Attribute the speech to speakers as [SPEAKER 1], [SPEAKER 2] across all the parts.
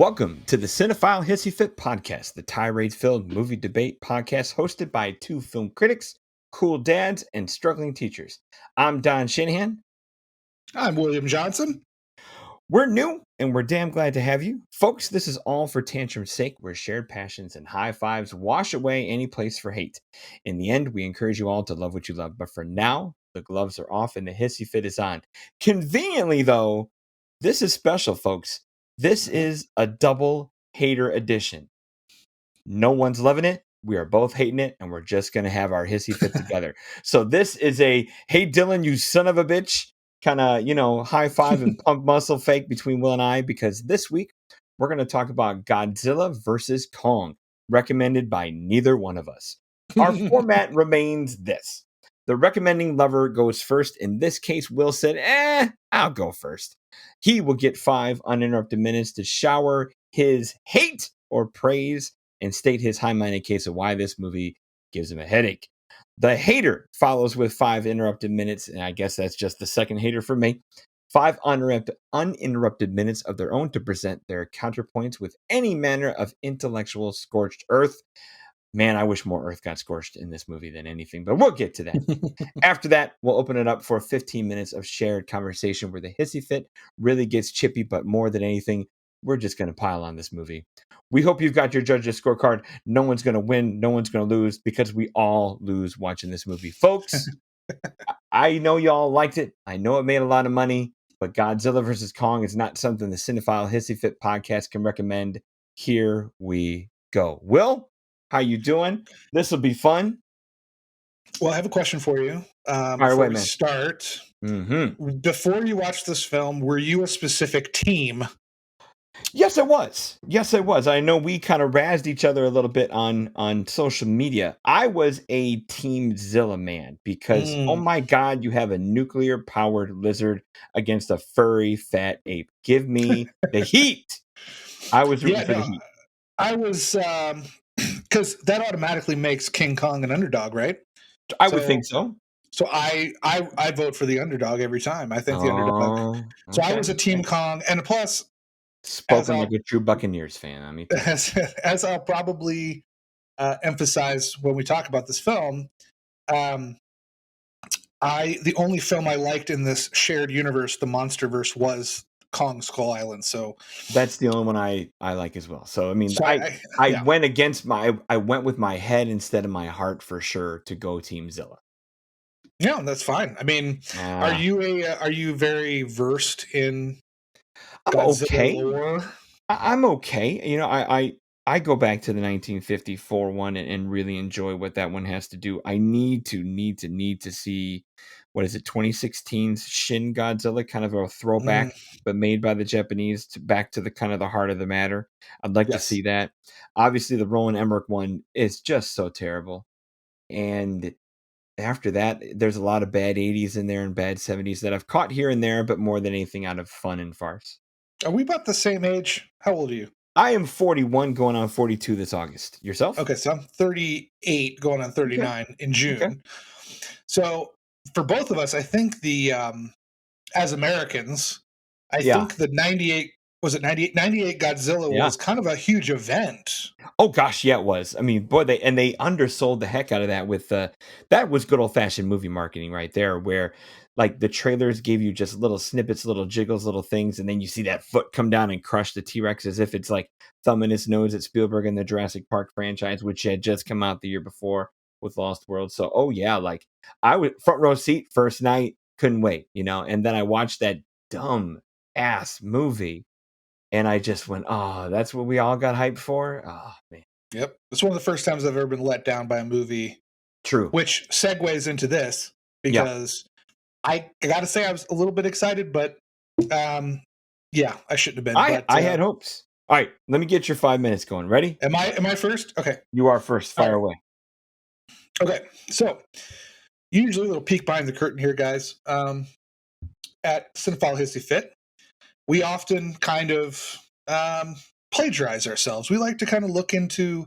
[SPEAKER 1] Welcome to the Cinephile Hissy Fit podcast, the tirade-filled movie debate podcast hosted by two film critics, cool dads, and struggling teachers. I'm Don Shanahan.
[SPEAKER 2] I'm William Johnson.
[SPEAKER 1] We're new, and we're damn glad to have you. Folks, this is all for tantrum's sake, where shared passions and high fives wash away any place for hate. In the end, we encourage you all to love what you love, but for now, the gloves are off and the Hissy Fit is on. Conveniently, though, this is special, folks. This is a double hater edition. No one's loving it. We are both hating it, and we're just going to have our Hissy Fit together. So this is a, hey, Dylan, you son of a bitch, kind of, high five and pump muscle fake between Will and I, because this week we're going to talk about Godzilla versus Kong, recommended by neither one of us. Our format remains this. The recommending lover goes first. In this case, Will said, I'll go first. He will get 5 uninterrupted minutes to shower his hate or praise and state his high-minded case of why this movie gives him a headache. The hater follows with 5 interrupted minutes, and I guess that's just the second hater for me. 5 uninterrupted minutes of their own to present their counterpoints with any manner of intellectual scorched earth. Man, I wish more earth got scorched in this movie than anything, but we'll get to that. After that, we'll open it up for 15 minutes of shared conversation where the Hissy Fit really gets chippy, but more than anything, we're just going to pile on this movie. We hope you've got your judge's scorecard. No one's going to win. No one's going to lose because we all lose watching this movie. Folks, I know y'all liked it. I know it made a lot of money, but Godzilla versus Kong is not something the Cinephile Hissy Fit podcast can recommend. Here we go. Will? How you doing? This will be fun.
[SPEAKER 2] Well, I have a question for you.
[SPEAKER 1] Before
[SPEAKER 2] we start, before you watched this film, were you a specific team?
[SPEAKER 1] Yes, I was. I know we kind of razzed each other a little bit on social media. I was a Team Zilla man because, oh my God, you have a nuclear-powered lizard against a furry, fat ape. Give me the heat. I was rooting for the heat.
[SPEAKER 2] I was... because that automatically makes King Kong an underdog, right?
[SPEAKER 1] I would think so.
[SPEAKER 2] So I vote for the underdog every time. I think the underdog. So I was a Team Kong, and plus,
[SPEAKER 1] spoken like a true Buccaneers fan. I mean,
[SPEAKER 2] as I'll probably emphasize when we talk about this film, the only film I liked in this shared universe, the MonsterVerse, was Kong Skull Island. So
[SPEAKER 1] that's the only one I like as well. So I mean, I went against I went with my head instead of my heart for sure to go Team Zilla.
[SPEAKER 2] Yeah, that's fine. I mean, are you very versed in Godzilla lore?
[SPEAKER 1] I'm okay. You know, I go back to the 1954 one and really enjoy what that one has to do. I need to see, what is it, 2016's Shin Godzilla, kind of a throwback, but made by the Japanese back to the kind of the heart of the matter. I'd like to see that. Obviously, the Roland Emmerich one is just so terrible. And after that, there's a lot of bad 80s in there and bad 70s that I've caught here and there, but more than anything out of fun and farce.
[SPEAKER 2] Are we about the same age? How old are you?
[SPEAKER 1] I am 41 going on 42 this August. Yourself?
[SPEAKER 2] Okay, so I'm 38 going on 39 in June. Okay. So for both of us, I think as Americans, I think the 98 Godzilla was kind of a huge event.
[SPEAKER 1] Oh gosh, yeah, it was. I mean, boy, they undersold the heck out of that with that was good old fashioned movie marketing right there, where like the trailers gave you just little snippets, little jiggles, little things, and then you see that foot come down and crush the T-Rex as if it's like thumbing his nose at Spielberg and the Jurassic Park franchise, which had just come out the year before with Lost World. So, oh yeah, like I would front row seat first night, couldn't wait, and then I watched that dumb ass movie. And I just went, oh, that's what we all got hyped for? Oh, man.
[SPEAKER 2] Yep. It's one of the first times I've ever been let down by a movie.
[SPEAKER 1] True.
[SPEAKER 2] Which segues into this, because I got to say I was a little bit excited, but I shouldn't have been.
[SPEAKER 1] I had hopes. All right, let me get your 5 minutes going. Ready?
[SPEAKER 2] Am I first? Okay.
[SPEAKER 1] You are first. Fire away.
[SPEAKER 2] Okay. So, usually a little peek behind the curtain here, guys. At Cinephile Hissy Fit, we often kind of plagiarize ourselves. We like to kind of look into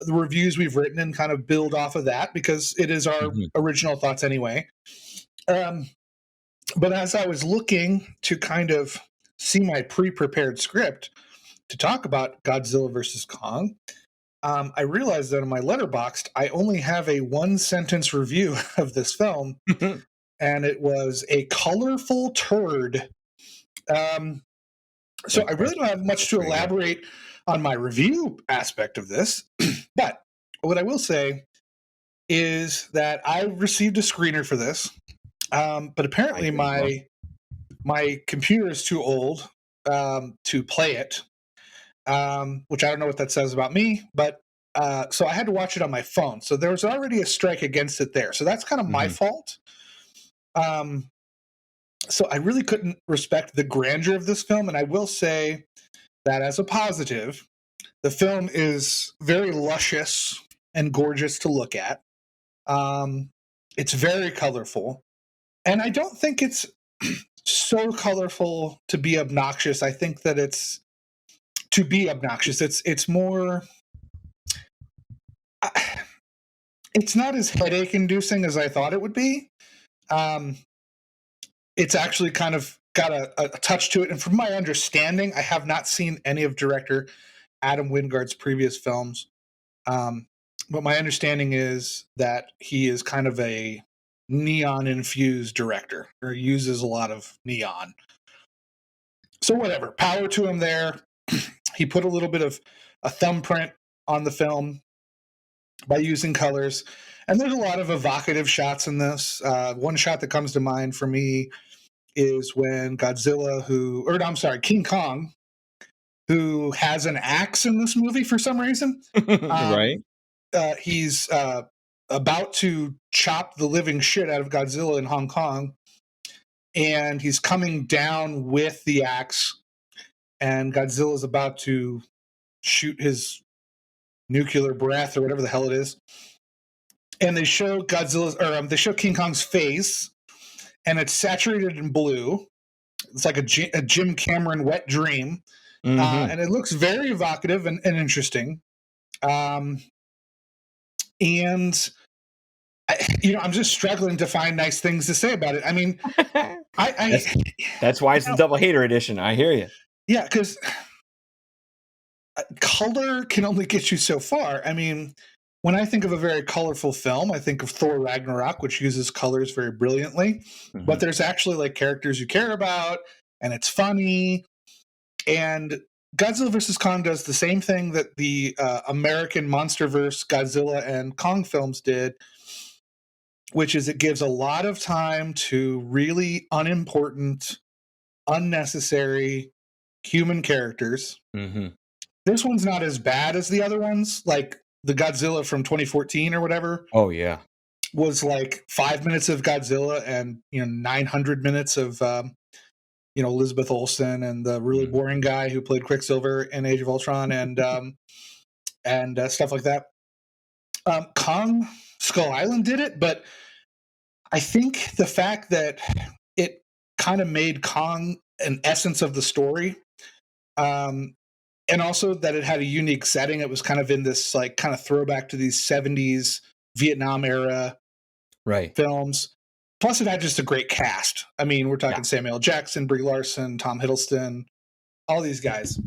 [SPEAKER 2] the reviews we've written and kind of build off of that, because it is our original thoughts anyway. But as I was looking to kind of see my pre-prepared script, to talk about Godzilla versus Kong, I realized that in my Letterboxd, I only have a 1-sentence review of this film, and it was a colorful turd. So I really don't have much to elaborate on my review aspect of this, but what I will say is that I received a screener for this, but apparently my computer is too old to play it, which I don't know what that says about me, but so I had to watch it on my phone. So there was already a strike against it there. So that's kind of my fault. So I really couldn't respect the grandeur of this film, and I will say that as a positive, the film is very luscious and gorgeous to look at. It's very colorful, and I don't think it's so colorful to be obnoxious. I think that it's to be obnoxious. It's more. It's not as headache-inducing as I thought it would be. It's actually kind of got a touch to it, and from my understanding, I have not seen any of director Adam Wingard's previous films. But my understanding is that he is kind of a neon-infused director, or uses a lot of neon. So whatever, power to him there. He put a little bit of a thumbprint on the film by using colors. And there's a lot of evocative shots in this. One shot that comes to mind for me is when King Kong, who has an axe in this movie for some reason.
[SPEAKER 1] Right.
[SPEAKER 2] He's about to chop the living shit out of Godzilla in Hong Kong, and he's coming down with the axe, and Godzilla's about to shoot his nuclear breath or whatever the hell it is. And they show they show King Kong's face, and it's saturated in blue. It's like a Jim Cameron wet dream. And it looks very evocative and interesting. And I'm just struggling to find nice things to say about it. I mean,
[SPEAKER 1] that's why it's the double hater edition. I hear you.
[SPEAKER 2] Yeah, because color can only get you so far. I mean, when I think of a very colorful film, I think of Thor Ragnarok, which uses colors very brilliantly. But there's actually like characters you care about, and it's funny. And Godzilla vs. Kong does the same thing that the American MonsterVerse Godzilla and Kong films did, which is it gives a lot of time to really unimportant, unnecessary human characters. This one's not as bad as the other ones, like the Godzilla from 2014 or whatever.
[SPEAKER 1] Oh, yeah.
[SPEAKER 2] Was like 5 minutes of Godzilla and 900 minutes of Elizabeth Olsen and the really boring guy who played Quicksilver in Age of Ultron and stuff like that. Kong Skull Island did it, but I think the fact that it kind of made Kong an essence of the story, and also that it had a unique setting. It was kind of in this like kind of throwback to these 70s Vietnam era films. Plus, it had just a great cast. I mean, we're talking Samuel L. Jackson, Brie Larson, Tom Hiddleston, all these guys.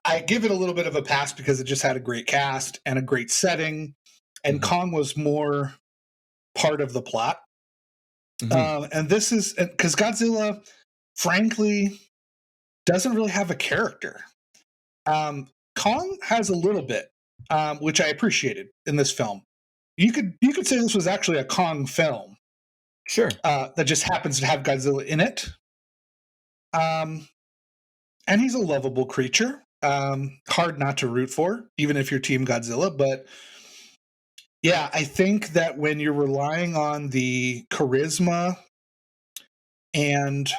[SPEAKER 2] I give it a little bit of a pass because it just had a great cast and a great setting, and Kong was more part of the plot. And this is because Godzilla, frankly, doesn't really have a character. Kong has a little bit, which I appreciated in this film. You could say this was actually a Kong film.
[SPEAKER 1] Sure.
[SPEAKER 2] That just happens to have Godzilla in it. And he's a lovable creature. Hard not to root for, even if you're Team Godzilla. But yeah, I think that when you're relying on the charisma and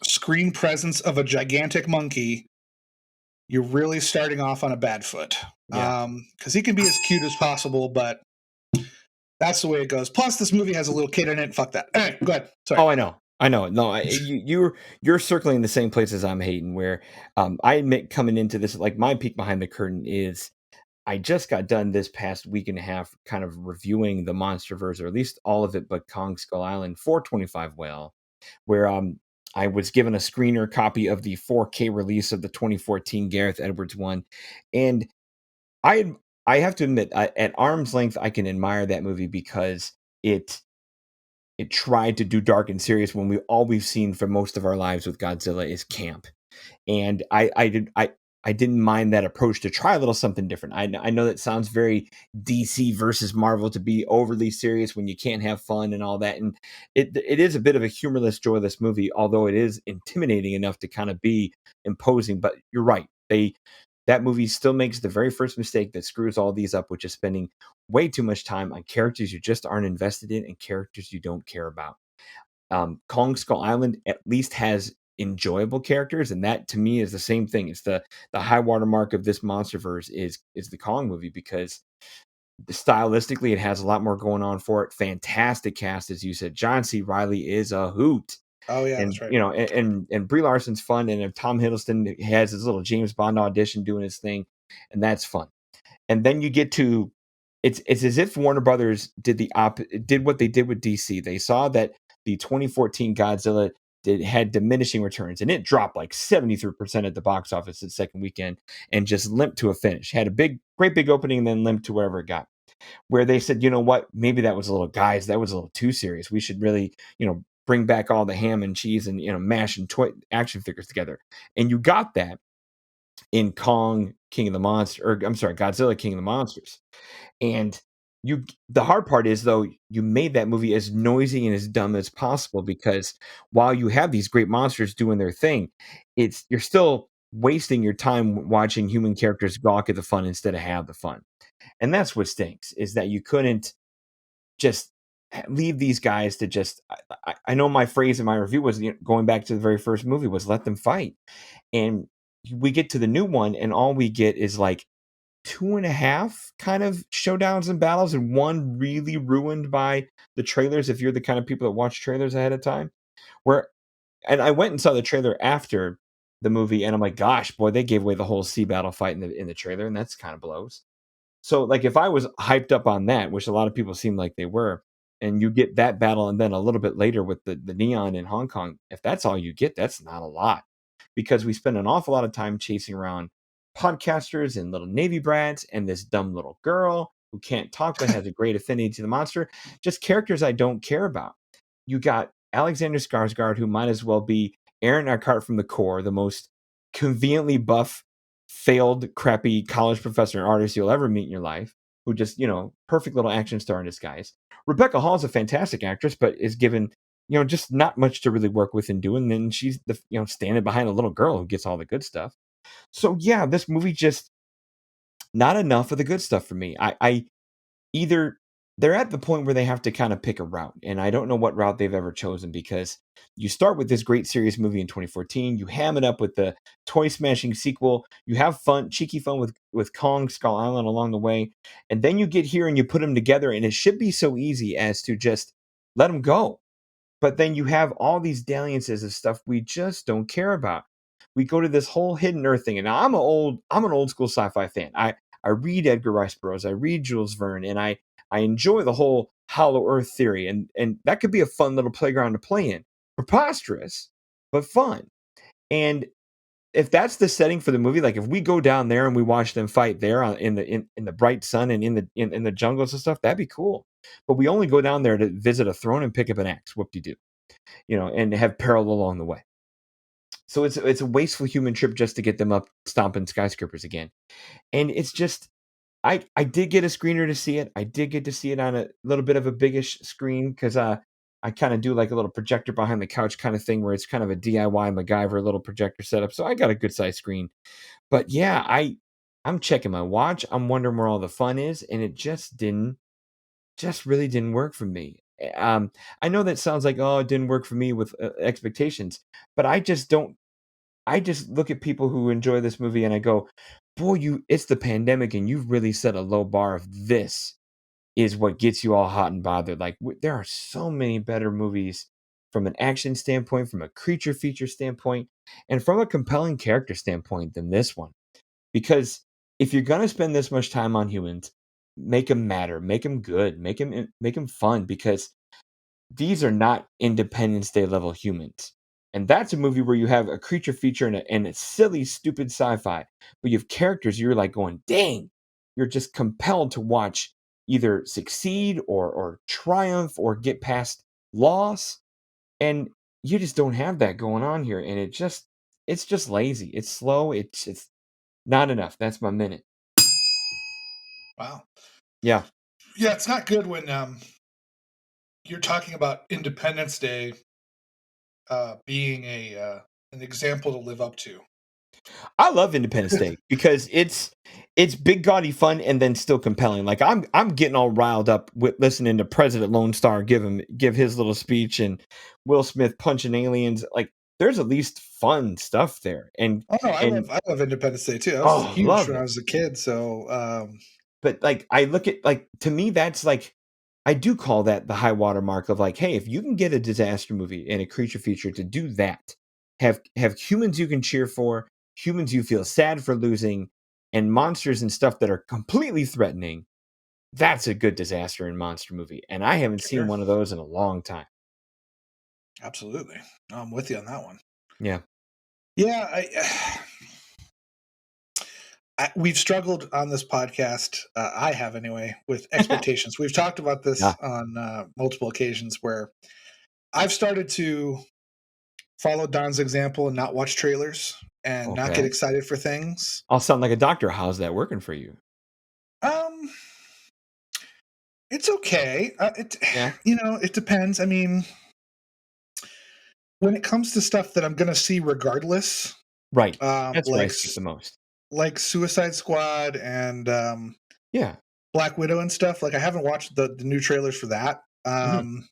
[SPEAKER 2] screen presence of a gigantic monkey, you're really starting off on a bad foot. Because he can be as cute as possible, but that's the way it goes. Plus, this movie has a little kid in it. Fuck that. All right, go ahead. Sorry.
[SPEAKER 1] Oh, I know. No, you're circling the same places I'm hating. Where I admit coming into this, like my peek behind the curtain is, I just got done this past week and a half, kind of reviewing the MonsterVerse, or at least all of it, but Kong Skull Island 425 Whale, where I was given a screener copy of the 4K release of the 2014 Gareth Edwards one, and I I have to admit, at arm's length, I can admire that movie because it it tried to do dark and serious when we've seen for most of our lives with Godzilla is camp. And I didn't mind that approach to try a little something different. I know that sounds very DC versus Marvel to be overly serious when you can't have fun and all that, and it is a bit of a humorless, joyless movie, although it is intimidating enough to kind of be imposing. But you're right, they that movie still makes the very first mistake that screws all these up, which is spending way too much time on characters you just aren't invested in and characters you don't care about. Kong Skull Island at least has enjoyable characters, and that to me is the same thing. It's the high watermark of this MonsterVerse is the Kong movie because stylistically it has a lot more going on for it. Fantastic cast, as you said. John C. Riley is a hoot.
[SPEAKER 2] Oh yeah,
[SPEAKER 1] And
[SPEAKER 2] that's right.
[SPEAKER 1] you know, and Brie Larson's fun, and if Tom Hiddleston has his little James Bond audition doing his thing, and that's fun. And then you get to it's as if Warner Brothers did what they did with DC. They saw that the 2014 Godzilla had diminishing returns, and it dropped like 73% at the box office its second weekend, and just limped to a finish. Had a great big opening, and then limped to wherever it got. Where they said, you know what, maybe that was a little guys, that was a little too serious. We should really, bring back all the ham and cheese and mash and toy action figures together. And you got that in Kong King of the Monster, or I'm sorry, Godzilla King of the Monsters. And the hard part is though, you made that movie as noisy and as dumb as possible because while you have these great monsters doing their thing, you're still wasting your time watching human characters gawk at the fun instead of have the fun. And that's what stinks, is that you couldn't just leave these guys to just I know my phrase in my review was, going back to the very first movie, was let them fight. And we get to the new one and all we get is like two and a half kind of showdowns and battles, and one really ruined by the trailers if you're the kind of people that watch trailers ahead of time. Where and I went and saw the trailer after the movie and I'm like, gosh, boy, they gave away the whole sea battle fight in the trailer, and that's kind of blows. So, like, if I was hyped up on that, which a lot of people seem like they were, and you get that battle, and then a little bit later with the neon in Hong Kong, if that's all you get, that's not a lot, because we spend an awful lot of time chasing around podcasters and little Navy brats and this dumb little girl who can't talk but has a great affinity to the monster, just characters I don't care about. You got Alexander Skarsgård, who might as well be Aaron Eckhart from The Core, the most conveniently buff failed, crappy college professor and artist you'll ever meet in your life, who just, perfect little action star in disguise. Rebecca Hall is a fantastic actress, but is given, just not much to really work with and do. And then she's standing behind a little girl who gets all the good stuff. So yeah, this movie just not enough of the good stuff for me. I either they're at the point where they have to kind of pick a route, and I don't know what route they've ever chosen, because you start with this great serious movie in 2014, you ham it up with the toy smashing sequel, you have fun, cheeky fun with Kong Skull Island along the way, and then you get here and you put them together, and it should be so easy as to just let them go. But then you have all these dalliances of stuff we just don't care about. We go to this whole hidden earth thing, and I'm an old school sci-fi fan. I read Edgar Rice Burroughs, I read Jules Verne, and I enjoy the whole hollow earth theory, and that could be a fun little playground to play in. Preposterous, but fun. And if that's the setting for the movie, like if we go down there and we watch them fight there in the bright sun and in the jungles and stuff, that'd be cool. But we only go down there to visit a throne and pick up an axe, whoop de doo, and have peril along the way. So it's a wasteful human trip just to get them up stomping skyscrapers again. And it's just I did get a screener to see it. I did get to see it on a little bit of a biggish screen because I kind of do like a little projector behind the couch kind of thing where it's kind of a DIY MacGyver little projector setup. So I got a good size screen. But yeah, I'm checking my watch. I'm wondering where all the fun is, and it just really didn't work for me. I know that sounds like, oh, it didn't work for me with expectations, but I just don't. I just look at people who enjoy this movie and I go, boy, it's the pandemic and you've really set a low bar if this is what gets you all hot and bothered. Like, there are so many better movies from an action standpoint, from a creature feature standpoint, and from a compelling character standpoint than this one. Because if you're going to spend this much time on humans, make them matter, make them good, make them fun, because these are not Independence Day level humans. And that's a movie where you have a creature feature and a silly, stupid sci-fi, but you have characters you're like going, dang, you're just compelled to watch either succeed or triumph or get past loss. And you just don't have that going on here. And it's just lazy. It's slow. It's not enough. That's my minute.
[SPEAKER 2] Wow.
[SPEAKER 1] Yeah.
[SPEAKER 2] Yeah, it's not good when you're talking about Independence Day being an example to live up to.
[SPEAKER 1] I love Independence Day because it's big gaudy fun and then still compelling. Like I'm getting all riled up with listening to President Lone Star give his little speech and Will Smith punching aliens. Like there's at least fun stuff there.
[SPEAKER 2] Oh no,
[SPEAKER 1] And
[SPEAKER 2] I love Independence Day too. I was
[SPEAKER 1] oh,
[SPEAKER 2] huge
[SPEAKER 1] love
[SPEAKER 2] when I
[SPEAKER 1] it.
[SPEAKER 2] was a kid. So
[SPEAKER 1] But like I look at like to me that's like I do call that the high water mark of like, hey, if you can get a disaster movie and a creature feature to do that, have humans you can cheer for, humans you feel sad for losing, and monsters and stuff that are completely threatening, that's a good disaster and monster movie. And I haven't seen
[SPEAKER 2] sure,
[SPEAKER 1] one of those in a long time.
[SPEAKER 2] absolutely, I'm with you on that one.
[SPEAKER 1] Yeah.
[SPEAKER 2] Yeah, we've struggled on this podcast. I have anyway with expectations. We've talked about this
[SPEAKER 1] Yeah.
[SPEAKER 2] on multiple occasions where I've started to follow Don's example and not watch trailers and not get
[SPEAKER 1] Okay.
[SPEAKER 2] excited for things.
[SPEAKER 1] I'll sound like a doctor. How's that working for you?
[SPEAKER 2] Um, it's okay.
[SPEAKER 1] Yeah.
[SPEAKER 2] It depends. I mean, when it comes to stuff that I'm gonna see regardless,
[SPEAKER 1] Right.
[SPEAKER 2] um,
[SPEAKER 1] That's where I
[SPEAKER 2] like
[SPEAKER 1] stick the most.
[SPEAKER 2] like Suicide Squad and
[SPEAKER 1] Yeah.
[SPEAKER 2] Black Widow and stuff. Like I haven't watched the new trailers for that.
[SPEAKER 1] Mhm.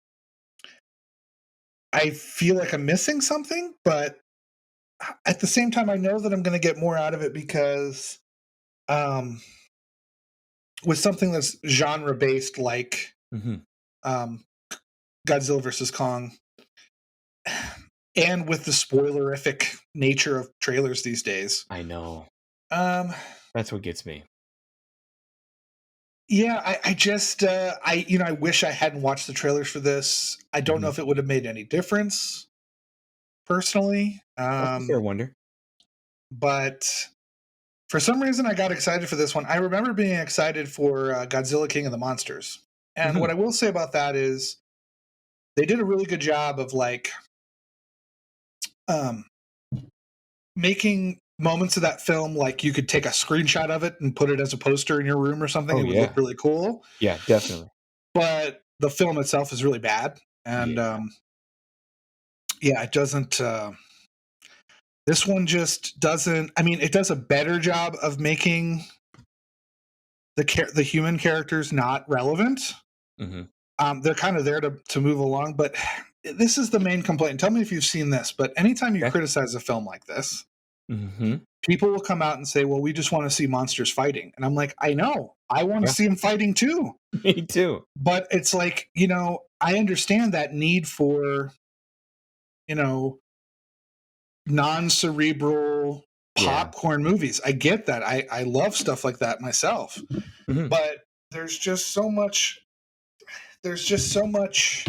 [SPEAKER 2] I feel like I'm missing something, but at the same time, I know that I'm going to get more out of it because um, with something that's genre based, like
[SPEAKER 1] Mhm.
[SPEAKER 2] um, Godzilla versus Kong, and with the spoilerific nature of trailers these days.
[SPEAKER 1] I know.
[SPEAKER 2] Um,
[SPEAKER 1] That's what gets me.
[SPEAKER 2] yeah, I just I wish I hadn't watched the trailers for this. I don't know
[SPEAKER 1] Mhm.
[SPEAKER 2] if it would have made any difference personally.
[SPEAKER 1] That's a fair wonder.
[SPEAKER 2] But for some reason, I got excited for this one. I remember being excited for Godzilla King of the Monsters. And what
[SPEAKER 1] Mhm.
[SPEAKER 2] I will say about that is they did a really good job of like um, making moments of that film like you could take a screenshot of it and put it as a poster in your room or something.
[SPEAKER 1] Oh,
[SPEAKER 2] It would look
[SPEAKER 1] yeah.
[SPEAKER 2] really cool.
[SPEAKER 1] Yeah, definitely.
[SPEAKER 2] But the film itself is really bad. And
[SPEAKER 1] Yeah.
[SPEAKER 2] yeah, it doesn't. This one just doesn't. I mean, it does a better job of making the human characters not relevant.
[SPEAKER 1] Mhm.
[SPEAKER 2] They're kind of there to move along, but this is the main complaint. Tell me if you've seen this, but anytime you
[SPEAKER 1] Okay.
[SPEAKER 2] criticize a film like this,
[SPEAKER 1] Mhm.
[SPEAKER 2] people will come out and say, "Well, we just want to see monsters fighting," and I'm like, "I know, I want to
[SPEAKER 1] Yeah.
[SPEAKER 2] see them fighting too,"
[SPEAKER 1] Me too.
[SPEAKER 2] but it's like I understand that need for you know non-cerebral
[SPEAKER 1] Yeah.
[SPEAKER 2] popcorn movies. I get that. I love stuff like that myself,
[SPEAKER 1] Mhm.
[SPEAKER 2] but there's just so much. There's just so much.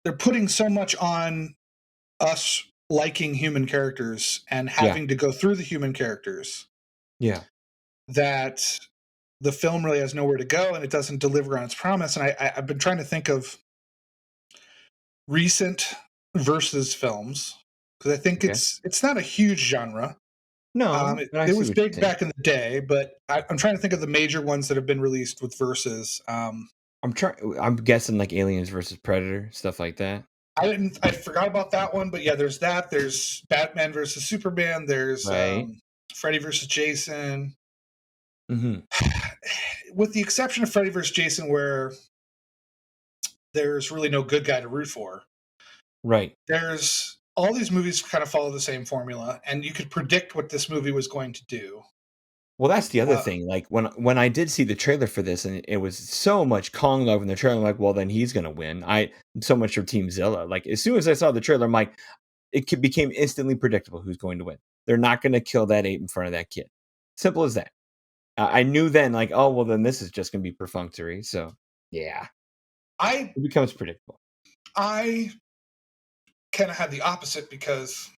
[SPEAKER 2] They're putting so much on us liking human characters and
[SPEAKER 1] Yeah.
[SPEAKER 2] having to go through the human characters
[SPEAKER 1] Yeah.
[SPEAKER 2] that the film really has nowhere to go and it doesn't deliver on its promise. And I've been trying to think of recent versus films because I think
[SPEAKER 1] Okay.
[SPEAKER 2] it's not a huge genre.
[SPEAKER 1] No, but I
[SPEAKER 2] It
[SPEAKER 1] see
[SPEAKER 2] was
[SPEAKER 1] what you're
[SPEAKER 2] big
[SPEAKER 1] saying.
[SPEAKER 2] back in the day, but I'm trying to think of the major ones that have been released with verses.
[SPEAKER 1] I'm guessing like Aliens versus Predator, stuff like that.
[SPEAKER 2] I forgot about that one, but yeah, there's that. There's Batman versus Superman. There's
[SPEAKER 1] Right?
[SPEAKER 2] Freddy versus Jason.
[SPEAKER 1] Mhm.
[SPEAKER 2] With the exception of Freddy vs. Jason, where there's really no good guy to root for,
[SPEAKER 1] Right.
[SPEAKER 2] there's all these movies kind of follow the same formula, and you could predict what this movie was going to do.
[SPEAKER 1] Well, that's the other
[SPEAKER 2] Uh,
[SPEAKER 1] thing, like, when I did see the trailer for this and it was so much Kong love in the trailer, I'm like, "Well, then he's gonna win." So much for Team Zilla, like, as soon as I saw the trailer, I'm like, became instantly predictable who's going to win. They're not gonna kill that ape in front of that kid. Simple as that. I knew then, like, "Oh, well, then this is just gonna be perfunctory," so, yeah,
[SPEAKER 2] I
[SPEAKER 1] it becomes predictable.
[SPEAKER 2] I kind of had the opposite because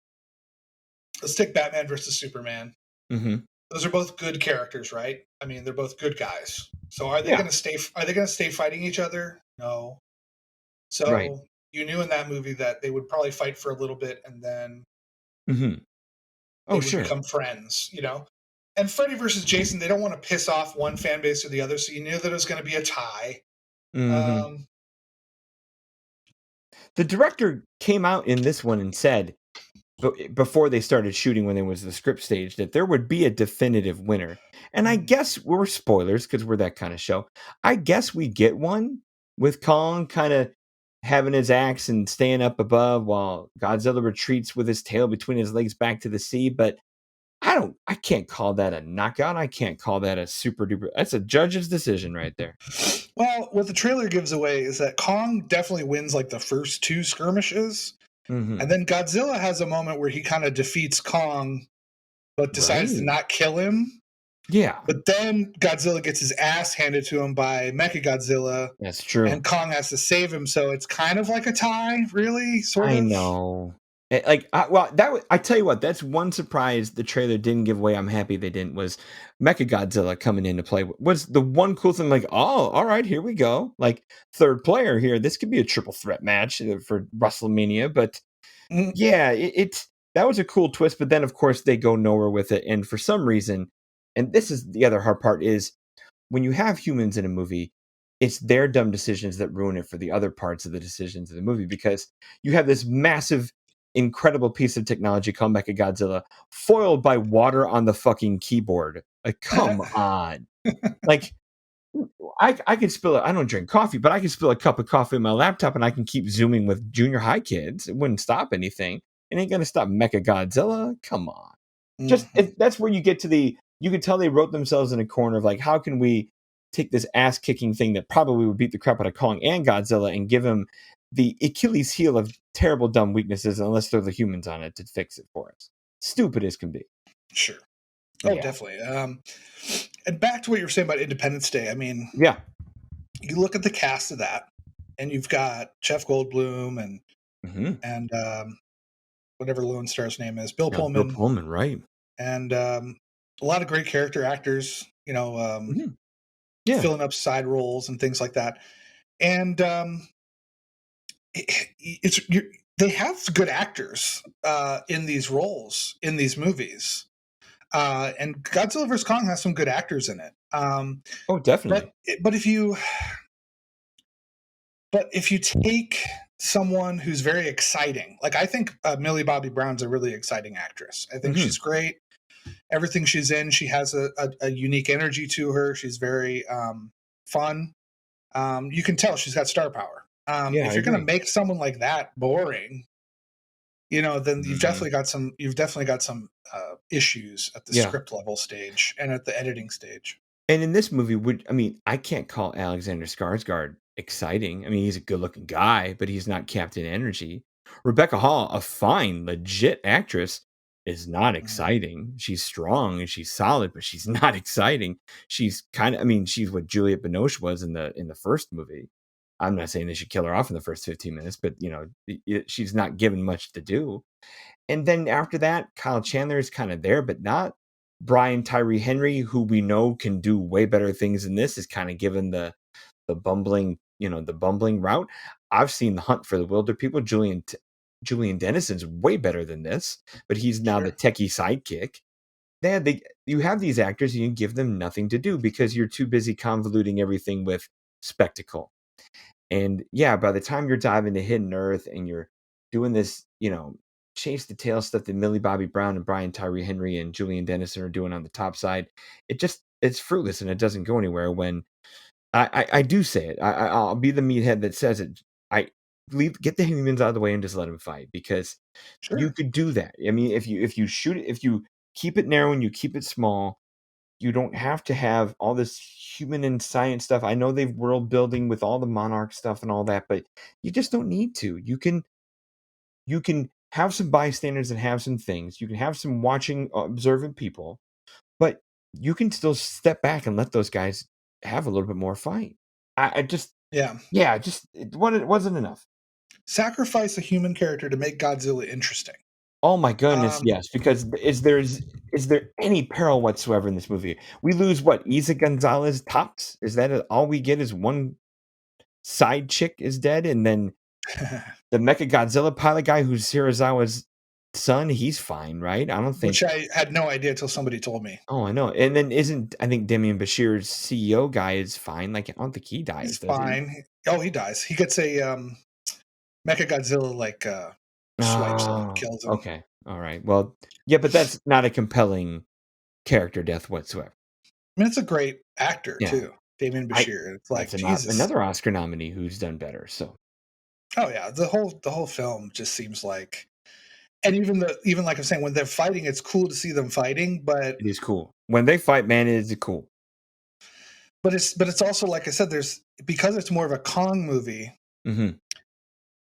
[SPEAKER 2] let's take Batman versus Superman.
[SPEAKER 1] Mm-hmm.
[SPEAKER 2] Those are both good characters, right? I mean, they're both good guys. So are they
[SPEAKER 1] Yeah.
[SPEAKER 2] going to stay? Are they going to stay fighting each other? No.
[SPEAKER 1] Right.
[SPEAKER 2] So you knew in that movie that they would probably fight for a little bit and then
[SPEAKER 1] Mm-hmm.
[SPEAKER 2] they
[SPEAKER 1] Oh,
[SPEAKER 2] would
[SPEAKER 1] sure.
[SPEAKER 2] become friends, you know? And Freddy versus Jason, they don't want to piss off one fan base or the other, so you knew that it was going to be a tie.
[SPEAKER 1] Mm-hmm.
[SPEAKER 2] Um,
[SPEAKER 1] The director came out in this one and said, before they started shooting, when there was the script stage, that there would be a definitive winner. And I guess we're spoilers because we're that kind of show. I guess we get one with Kong kind of having his axe and staying up above while Godzilla retreats with his tail between his legs back to the sea. But I can't call that a knockout. I can't call that a super duper. That's a judge's decision right there.
[SPEAKER 2] well, what the trailer gives away is that Kong definitely wins like the first two skirmishes.
[SPEAKER 1] Mm-hmm.
[SPEAKER 2] And then Godzilla has a moment where he kind of defeats Kong, but decides to
[SPEAKER 1] Right.
[SPEAKER 2] not kill him.
[SPEAKER 1] Yeah,
[SPEAKER 2] But then Godzilla gets his ass handed to him by Mechagodzilla,
[SPEAKER 1] that's true.
[SPEAKER 2] and Kong has to save him. So it's kind of like a tie, really, sort
[SPEAKER 1] I
[SPEAKER 2] of.
[SPEAKER 1] know. I tell you what, that's one surprise the trailer didn't give away. I'm happy they didn't. Was Mechagodzilla coming into play? Was the one cool thing? Like, oh, all right, here we go. Like third player here. This could be a triple threat match for WrestleMania. But
[SPEAKER 2] Mm,
[SPEAKER 1] yeah, it's that was a cool twist. But then, of course, they go nowhere with it. And for some reason, and this is the other hard part is when you have humans in a movie, it's their dumb decisions that ruin it for the other parts of the decisions of the movie because you have this massive, incredible piece of technology called Mechagodzilla foiled by water on the fucking keyboard. Like, come on. Like, I can spill it. I don't drink coffee, but I can spill a cup of coffee on my laptop and I can keep zooming with junior high kids. It wouldn't stop anything. It ain't going to stop Mechagodzilla. Come on.
[SPEAKER 2] mhm.
[SPEAKER 1] That's where you get to you can tell they wrote themselves in a corner of like, how can we take this ass kicking thing that probably would beat the crap out of Kong and Godzilla and give him the Achilles heel of terrible dumb weaknesses unless they're the humans on it to fix it for us. Stupid as can be.
[SPEAKER 2] Sure. Oh,
[SPEAKER 1] Yeah.
[SPEAKER 2] definitely. And back to what you were saying about Independence Day. I mean,
[SPEAKER 1] Yeah.
[SPEAKER 2] you look at the cast of that, and you've got Jeff Goldblum and
[SPEAKER 1] Hmm.
[SPEAKER 2] and whatever Lone Star's name is, Bill
[SPEAKER 1] Yeah. Bill
[SPEAKER 2] Pullman,
[SPEAKER 1] Pullman, right?
[SPEAKER 2] and a lot of great character actors. You know,
[SPEAKER 1] Hmm. Yeah.
[SPEAKER 2] filling up side roles and things like that. And it's they have good actors in these roles in these movies. And Godzilla vs Kong has some good actors in it.
[SPEAKER 1] Oh, definitely.
[SPEAKER 2] But if you take someone who's very exciting, like I think Millie Bobby Brown's a really exciting actress. I think
[SPEAKER 1] Hmm.
[SPEAKER 2] she's great. Everything she's in, she has a unique energy to her. She's very fun. You can tell she's got star power.
[SPEAKER 1] Yeah,
[SPEAKER 2] If
[SPEAKER 1] I
[SPEAKER 2] you're going to
[SPEAKER 1] agree.
[SPEAKER 2] make someone like that boring, then
[SPEAKER 1] Hmm.
[SPEAKER 2] you've definitely got some issues at the
[SPEAKER 1] Yeah.
[SPEAKER 2] script level stage and at the editing stage.
[SPEAKER 1] And in this movie, I can't call Alexander Skarsgård exciting. I mean, he's a good-looking guy, but he's not Captain Energy. Rebecca Hall, a fine, legit actress, is not
[SPEAKER 2] Mm,
[SPEAKER 1] exciting. She's strong and she's solid, but she's not exciting. She's I mean, she's what Juliette Binoche was in the first movie. I'm not saying they should kill her off in the first 15 minutes, but she's not given much to do. And then after that, Kyle Chandler is kind of there, but not Brian Tyree Henry, who we know can do way better things than this, is kind of given the bumbling route. I've seen The Hunt for the Wilder People. Julian Dennison's way better than this, but he's now the
[SPEAKER 2] sure.
[SPEAKER 1] techie sidekick. You have these actors and you give them nothing to do because you're too busy convoluting everything with spectacle. And yeah, by the time you're diving to Hidden Earth and you're doing this, chase the tail stuff that Millie Bobby Brown and Brian Tyree Henry and Julian Dennison are doing on the top side, it's fruitless and it doesn't go anywhere. When I do say it, I'll be the meathead that says it. I get the humans out of the way and just let them fight because you
[SPEAKER 2] Sure.
[SPEAKER 1] could do that. I mean, if you shoot it, if you keep it narrow and you keep it small, you don't have to have all this human and science stuff. I know they've world building with all the monarch stuff and all that, but you just don't need to. You can have some bystanders and have some things. You can have some watching, observant people, but you can still step back and let those guys have a little bit more fight. I just
[SPEAKER 2] Yeah.
[SPEAKER 1] yeah, just it wasn't enough.
[SPEAKER 2] sacrifice a human character to make Godzilla interesting.
[SPEAKER 1] Oh my goodness,
[SPEAKER 2] Um,
[SPEAKER 1] yes, because is there any peril whatsoever in this movie? We lose what, Isa Gonzalez tops? Is that all we get is one side chick is dead, and then the Mecha Godzilla pilot guy who's Shirazawa's son, he's fine, right? I don't
[SPEAKER 2] which
[SPEAKER 1] think.
[SPEAKER 2] I had no idea until somebody told me.
[SPEAKER 1] Oh, I know. And then isn't I think Demian Bashir's CEO guy is fine. Like I don't think he dies,
[SPEAKER 2] He's
[SPEAKER 1] does he?
[SPEAKER 2] fine. Oh, he dies. He gets a Mecha Godzilla swipes him,
[SPEAKER 1] Oh,
[SPEAKER 2] kills him.
[SPEAKER 1] okay. All right. Well, yeah, but that's not a compelling character death whatsoever.
[SPEAKER 2] I mean, it's a great actor
[SPEAKER 1] Yeah.
[SPEAKER 2] too, Damien
[SPEAKER 1] I
[SPEAKER 2] Bashir. It's
[SPEAKER 1] that's
[SPEAKER 2] like Jesus.
[SPEAKER 1] another Oscar nominee who's done better. So
[SPEAKER 2] Oh yeah, the whole film just seems like, and even like I'm saying, when they're fighting, it's cool to see them fighting, but
[SPEAKER 1] it is cool. When they fight, man, it is cool.
[SPEAKER 2] it's also like I said, there's because it's more of a Kong movie.
[SPEAKER 1] Hmm.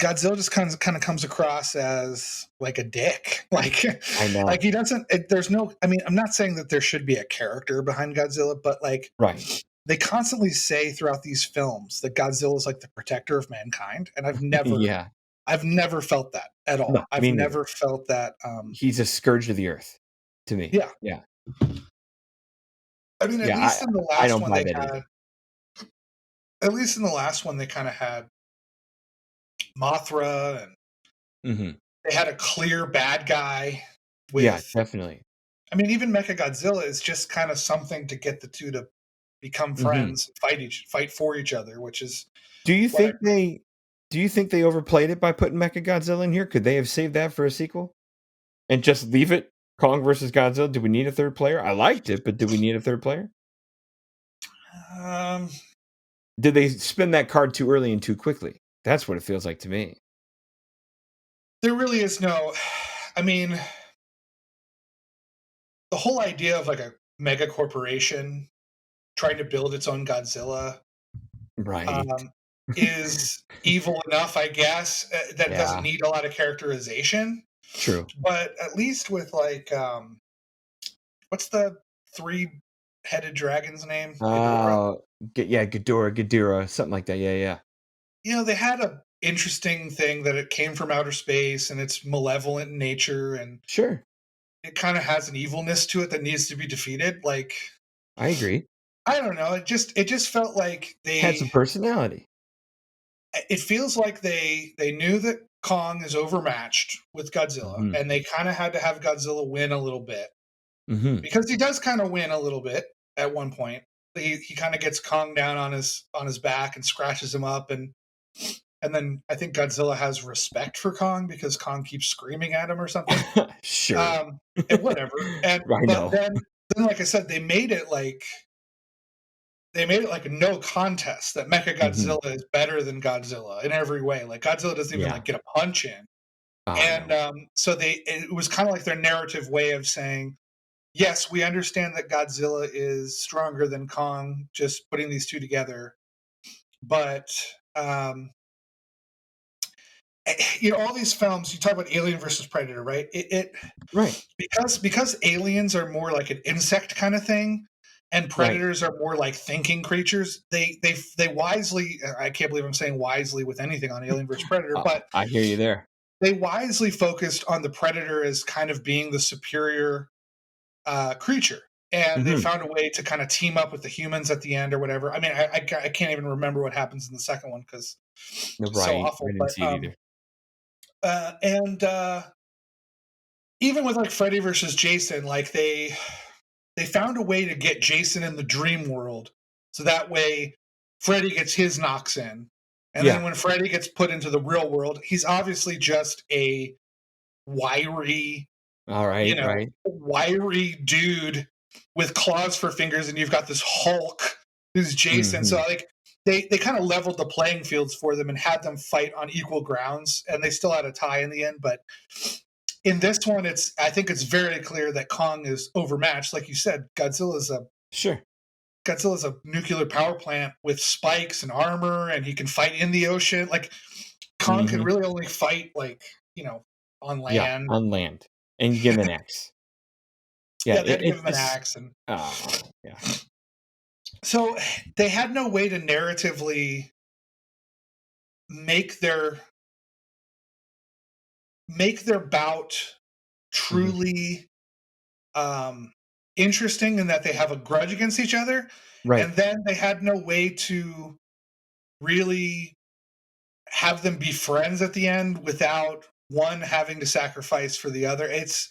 [SPEAKER 2] Godzilla just kind of comes across as like a dick,
[SPEAKER 1] I know.
[SPEAKER 2] like he doesn't. There's no. I mean, I'm not saying that there should be a character behind Godzilla, but like
[SPEAKER 1] Right.
[SPEAKER 2] they constantly say throughout these films that Godzilla is like the protector of mankind, and
[SPEAKER 1] Yeah.
[SPEAKER 2] I've never felt that at
[SPEAKER 1] No,
[SPEAKER 2] all. I've
[SPEAKER 1] me neither.
[SPEAKER 2] never felt that.
[SPEAKER 1] He's a scourge of the earth to me.
[SPEAKER 2] Yeah,
[SPEAKER 1] Yeah.
[SPEAKER 2] I mean,
[SPEAKER 1] Yeah. I don't buy that either.
[SPEAKER 2] at least in the last one, they kind of had Mothra, and
[SPEAKER 1] Hmm.
[SPEAKER 2] they had a clear bad guy
[SPEAKER 1] Yeah,
[SPEAKER 2] with.
[SPEAKER 1] definitely.
[SPEAKER 2] I mean, even Mechagodzilla is just kind of something to get the two to become
[SPEAKER 1] Hmm.
[SPEAKER 2] friends, fight for each other, which is
[SPEAKER 1] Do you
[SPEAKER 2] what I.
[SPEAKER 1] think they do you think they overplayed it by putting Mechagodzilla in here? Could they have saved that for a sequel and just leave it Kong versus Godzilla? Do we need a third player? I liked it, but do we need a third player?
[SPEAKER 2] Um,
[SPEAKER 1] Did they spin that card too early and too quickly? That's what it feels like to me.
[SPEAKER 2] there really is no. I mean, the whole idea of like a mega corporation trying to build its own Godzilla
[SPEAKER 1] Right.
[SPEAKER 2] um, is evil enough, I guess. That doesn't
[SPEAKER 1] Yeah.
[SPEAKER 2] need a lot of characterization.
[SPEAKER 1] True.
[SPEAKER 2] But at least with like, what's the three-headed dragon's name? Ghidorah.
[SPEAKER 1] Uh, yeah, Ghidorah, something like that. Yeah, yeah.
[SPEAKER 2] They had a interesting thing that it came from outer space and it's malevolent in nature and
[SPEAKER 1] Sure.
[SPEAKER 2] it kind of has an evilness to it that needs to be defeated. Like,
[SPEAKER 1] I agree.
[SPEAKER 2] I don't know. It just felt like
[SPEAKER 1] Had some personality.
[SPEAKER 2] it feels like they knew that Kong is overmatched with Godzilla,
[SPEAKER 1] Hmm.
[SPEAKER 2] and they kind of had to have Godzilla win a little bit
[SPEAKER 1] Hmm.
[SPEAKER 2] because he does kind of win a little bit at one point. He kind of gets Kong down on his back and scratches him up, and then I think Godzilla has respect for Kong because Kong keeps screaming at him or something.
[SPEAKER 1] Sure.
[SPEAKER 2] Um, and whatever. And
[SPEAKER 1] I
[SPEAKER 2] but
[SPEAKER 1] know.
[SPEAKER 2] then like I said, they made it like a no contest that
[SPEAKER 1] Hmm.
[SPEAKER 2] Mechagodzilla is better than Godzilla in every way. Like Godzilla doesn't even
[SPEAKER 1] Yeah.
[SPEAKER 2] like get a punch in.
[SPEAKER 1] I
[SPEAKER 2] And
[SPEAKER 1] know.
[SPEAKER 2] so it was kind of like their narrative way of saying, yes, we understand that Godzilla is stronger than Kong, just putting these two together. But um, all these films, you talk about Alien versus Predator, right? It
[SPEAKER 1] Right.
[SPEAKER 2] because aliens are more like an insect kind of thing, and
[SPEAKER 1] Right.
[SPEAKER 2] predators are more like thinking creatures. They wisely, I can't believe I'm saying wisely with anything on Alien versus Predator, but
[SPEAKER 1] I hear you there.
[SPEAKER 2] they wisely focused on the predator as kind of being the superior creature. And they
[SPEAKER 1] Hmm.
[SPEAKER 2] found a way to kind of team up with the humans at the end or whatever. I mean, I can't even remember what happens in the second one because it's so
[SPEAKER 1] Right. I
[SPEAKER 2] awful.
[SPEAKER 1] didn't
[SPEAKER 2] But
[SPEAKER 1] see it either.
[SPEAKER 2] and even with like Freddy versus Jason, like they found a way to get Jason in the dream world, so that way Freddy gets his knocks in, and then
[SPEAKER 1] Yeah.
[SPEAKER 2] when Freddy gets put into the real world, he's obviously just a wiry,
[SPEAKER 1] All right. Right.
[SPEAKER 2] wiry dude with claws for fingers, and you've got this Hulk who's Jason. So
[SPEAKER 1] Hmm.
[SPEAKER 2] like they kind of leveled the playing fields for them and had them fight on equal grounds, and they still had a tie in the end. But in this one, I think it's very clear that Kong is overmatched. Like you said,
[SPEAKER 1] Sure.
[SPEAKER 2] Godzilla's a nuclear power plant with spikes and armor, and he can fight in the ocean. Like Kong can
[SPEAKER 1] Hmm.
[SPEAKER 2] really only fight on
[SPEAKER 1] Yeah.
[SPEAKER 2] land.
[SPEAKER 1] On land, and you give him an X. Yeah.
[SPEAKER 2] Yeah, they had to give
[SPEAKER 1] It
[SPEAKER 2] him an
[SPEAKER 1] just.
[SPEAKER 2] axe, and
[SPEAKER 1] Yeah.
[SPEAKER 2] so they had no way to narratively make their make their bout truly interesting in that they have a grudge against each other,
[SPEAKER 1] Right.
[SPEAKER 2] and then they had no way to really have them be friends at the end without one having to sacrifice for the other. It's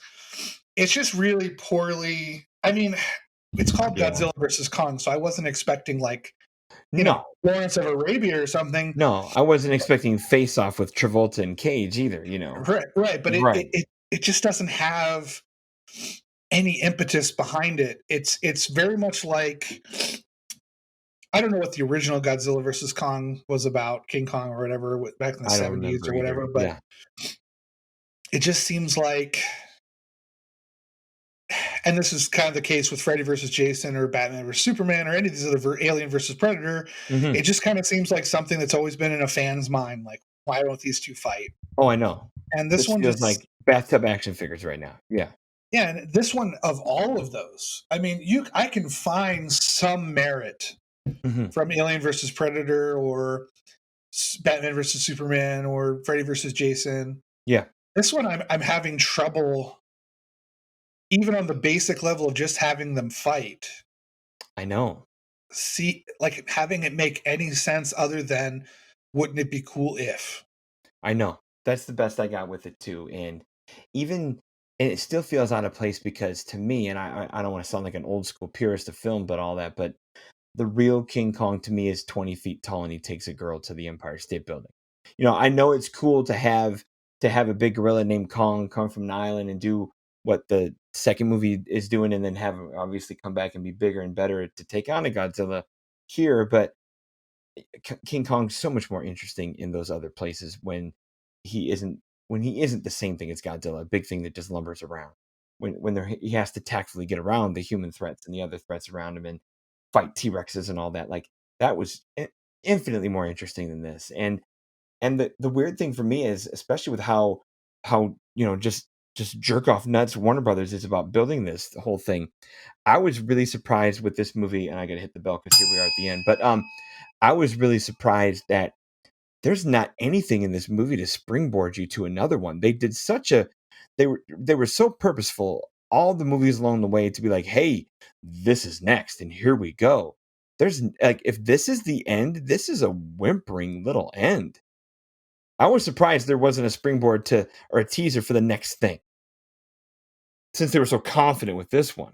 [SPEAKER 2] just really poorly. I mean, it's called
[SPEAKER 1] Yeah.
[SPEAKER 2] Godzilla versus Kong, so I wasn't expecting like
[SPEAKER 1] No.
[SPEAKER 2] Lawrence of Arabia or something.
[SPEAKER 1] No, I wasn't expecting Face Off with Travolta and Cage either, you know?
[SPEAKER 2] Right, right, but it
[SPEAKER 1] Right.
[SPEAKER 2] it it, it just doesn't have any impetus behind it. It's very much like I don't know what the original Godzilla versus Kong was about, King Kong or whatever, back in the
[SPEAKER 1] I don't
[SPEAKER 2] 70s
[SPEAKER 1] remember
[SPEAKER 2] or
[SPEAKER 1] either.
[SPEAKER 2] whatever, but
[SPEAKER 1] Yeah.
[SPEAKER 2] it just seems like, and this is kind of the case with Freddy versus Jason or Batman versus Superman or any of these other Alien versus Predator.
[SPEAKER 1] Mhm.
[SPEAKER 2] It just kind of seems like something that's always been in a fan's mind. Like, why don't these two fight?
[SPEAKER 1] Oh, I know.
[SPEAKER 2] And this
[SPEAKER 1] This
[SPEAKER 2] one
[SPEAKER 1] feels
[SPEAKER 2] just,
[SPEAKER 1] like bathtub action figures right now. Yeah.
[SPEAKER 2] yeah, and this one of all of those, I mean, I can find some merit
[SPEAKER 1] Mhm.
[SPEAKER 2] from Alien versus Predator or Batman versus Superman or Freddy versus Jason.
[SPEAKER 1] Yeah.
[SPEAKER 2] This one, I'm having trouble, even on the basic level of just having them fight.
[SPEAKER 1] I know.
[SPEAKER 2] See, like having it make any sense other than, wouldn't it be cool if?
[SPEAKER 1] I know. That's the best I got with it too, and even and it still feels out of place because to me, and I don't wanna sound like an old school purist of film, but all that, but the real King Kong to me is 20 feet tall and he takes a girl to the Empire State Building. You know, I know it's cool to have a big gorilla named Kong come from an island and do what the second movie is doing, and then have him obviously come back and be bigger and better to take on a Godzilla here. But King Kong's so much more interesting in those other places he isn't when he isn't the same thing as Godzilla, a big thing that just lumbers around. When he has to tactfully get around the human threats and the other threats around him and fight T-Rexes and all that. Like that was infinitely more interesting than this. And the weird thing for me is, especially with how just jerk off nuts Warner Brothers is about building this whole thing. I was really surprised with this movie, and I got to hit the bell because here we are at the end. But I was really surprised that there's not anything in this movie to springboard you to another one. They did such a they were so purposeful all the movies along the way to be like, "Hey, this is next and here we go." There's like if this is the end, this is a whimpering little end. I was surprised there wasn't a springboard to or a teaser for the next thing since they were so confident with this one.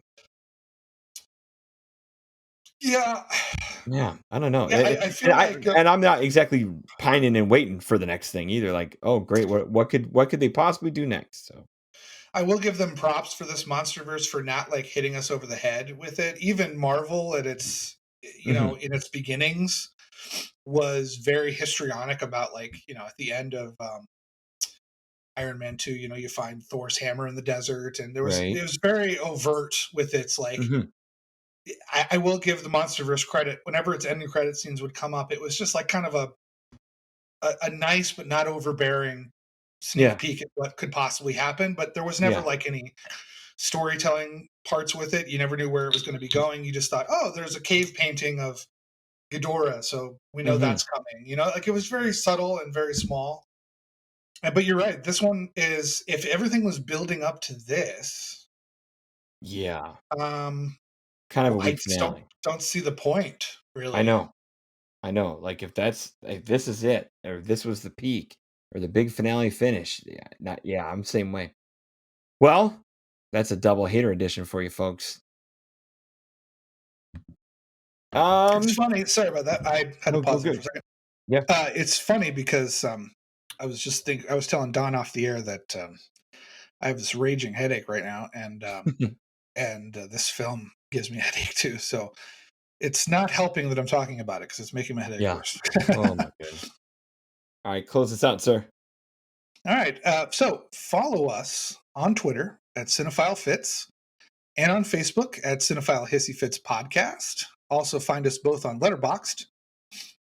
[SPEAKER 2] Yeah,
[SPEAKER 1] Yeah, I don't know.
[SPEAKER 2] yeah, I feel like
[SPEAKER 1] And I'm not exactly pining and waiting for the next thing either. Like, oh great, what could they possibly do next? So
[SPEAKER 2] I will give them props for this MonsterVerse for not like hitting us over the head with it. Even Marvel at its
[SPEAKER 1] mhm,
[SPEAKER 2] in its beginnings was very histrionic about like at the end of Iron Man 2, you find Thor's hammer in the desert, and it
[SPEAKER 1] right.
[SPEAKER 2] was very overt with its like.
[SPEAKER 1] Mhm,
[SPEAKER 2] I will give the MonsterVerse credit. Whenever its ending credit scenes would come up, it was just like kind of a nice but not overbearing sneak
[SPEAKER 1] yeah,
[SPEAKER 2] peek at what could possibly happen. But there was never
[SPEAKER 1] yeah,
[SPEAKER 2] like any storytelling parts with it. You never knew where it was going to be going. You just thought, oh, there's a cave painting of Ghidorah, so we know
[SPEAKER 1] mhm,
[SPEAKER 2] that's coming. Like it was very subtle and very small. But you're right. This one is, if everything was building up to this,
[SPEAKER 1] yeah.
[SPEAKER 2] um,
[SPEAKER 1] Kind of a
[SPEAKER 2] I
[SPEAKER 1] weak
[SPEAKER 2] just don't
[SPEAKER 1] finale.
[SPEAKER 2] don't see the point
[SPEAKER 1] I
[SPEAKER 2] really.
[SPEAKER 1] know, I know. Like if this is it, or this was the peak, or the big finale finish. Yeah, not yeah. I'm the same way. Well, that's a double hater edition for you folks.
[SPEAKER 2] It's
[SPEAKER 1] Um,
[SPEAKER 2] funny. Sorry about that. I had to
[SPEAKER 1] no, go
[SPEAKER 2] pause there for a
[SPEAKER 1] good.
[SPEAKER 2] second.
[SPEAKER 1] Yeah.
[SPEAKER 2] It's funny because I was telling Don off the air that I have this raging headache right now, and this film gives me a headache too. So it's not helping that I'm talking about it because it's making my headache
[SPEAKER 1] Yeah.
[SPEAKER 2] worse.
[SPEAKER 1] Oh my goodness. All right, close this out, sir.
[SPEAKER 2] All right. So follow us on Twitter at Cinephile Fits and on Facebook at Cinephile Hissy Fits Podcast. Also find us both on Letterboxd.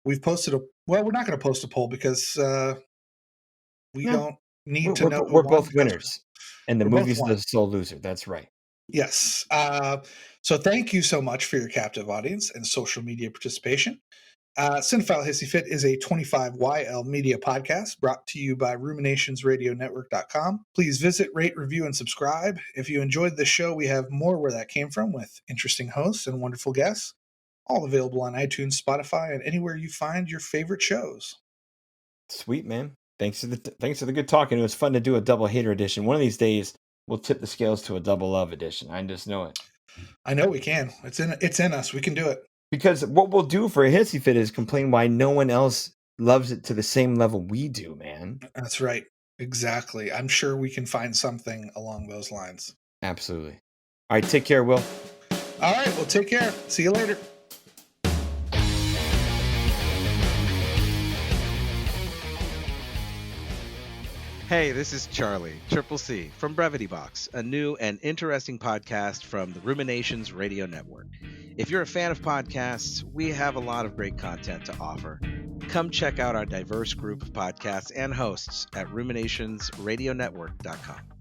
[SPEAKER 2] We've posted we're not going to post a poll because we
[SPEAKER 1] Yeah,
[SPEAKER 2] don't need to know who
[SPEAKER 1] we're
[SPEAKER 2] won
[SPEAKER 1] both
[SPEAKER 2] because
[SPEAKER 1] winners, and the
[SPEAKER 2] we're both
[SPEAKER 1] movie's
[SPEAKER 2] won.
[SPEAKER 1] the sole loser. That's right.
[SPEAKER 2] Yes. So thank you so much for your captive audience and social media participation. Cinephile Hissy Fit is a 25YL media podcast brought to you by ruminationsradionetwork.com. Please visit, rate, review, and subscribe. If you enjoyed this show, we have more where that came from with interesting hosts and wonderful guests, all available on iTunes, Spotify, and anywhere you find your favorite shows.
[SPEAKER 1] Sweet, man. Thanks for the good talking. It was fun to do a double hater edition. One of these days, we'll tip the scales to a double love edition. I just know it.
[SPEAKER 2] I know we can. It's in us. We can do it.
[SPEAKER 1] Because what we'll do for a Hissy Fit is complain why no one else loves it to the same level we do, man.
[SPEAKER 2] That's right. Exactly. I'm sure we can find something along those lines.
[SPEAKER 1] Absolutely. All right, take care, Will.
[SPEAKER 2] All right, well, take care. See you later.
[SPEAKER 3] Hey, this is Charlie, Triple C, from Brevity Box, a new and interesting podcast from the Ruminations Radio Network. If you're a fan of podcasts, we have a lot of great content to offer. Come check out our diverse group of podcasts and hosts at ruminationsradionetwork.com.